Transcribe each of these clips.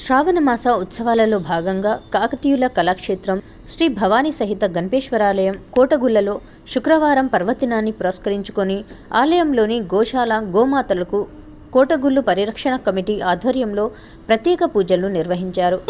శ్రావణమాస ఉత్సవాలలో భాగంగా కాకతీయుల కళాక్షేత్రం శ్రీ భవానీ సహిత గణపేశ్వరాలయం కోటగుళ్లలో శుక్రవారం పర్వదినాన్ని పురస్కరించుకొని ఆలయంలోని గోశాల గోమాతలకు కోటగుళ్ళు పరిరక్షణ కమిటీ ఆధ్వర్యంలో ప్రత్యేక పూజలు నిర్వహించారు.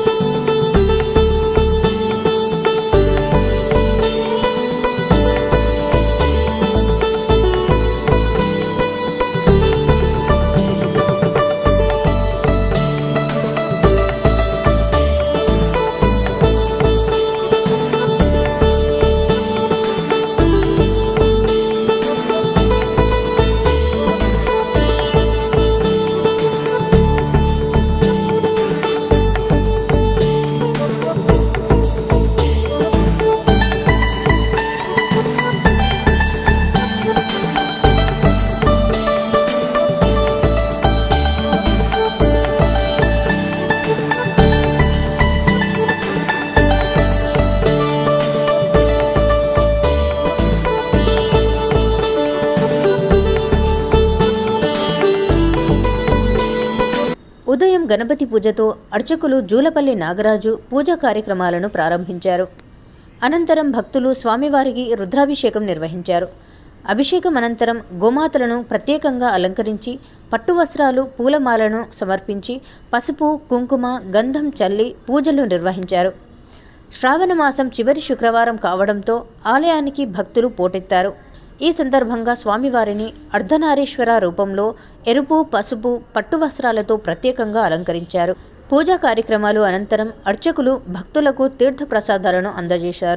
ఉదయం గణపతి పూజతో అర్చకులు జూలపల్లి నాగరాజు పూజా కార్యక్రమాలను ప్రారంభించారు. అనంతరం భక్తులు స్వామివారికి రుద్రాభిషేకం నిర్వహించారు. అభిషేకం అనంతరం గోమాతలను ప్రత్యేకంగా అలంకరించి పట్టు వస్త్రాలు పూలమాలను సమర్పించి పసుపు కుంకుమ గంధం చల్లి పూజలు నిర్వహించారు. శ్రావణ మాసం చివరి శుక్రవారం కావడంతో ఆలయానికి భక్తులు పోటెత్తారు. ఈ సందర్భంగా స్వామివారిని అర్ధనారీశ్వర రూపంలో ఎరుపు పసుపు పట్టు వస్త్రాలతో ప్రత్యేకంగా అలంకరించారు. పూజా కార్యక్రమాలు అనంతరం అర్చకులు భక్తులకు తీర్థ ప్రసాదాలను అందజేశారు.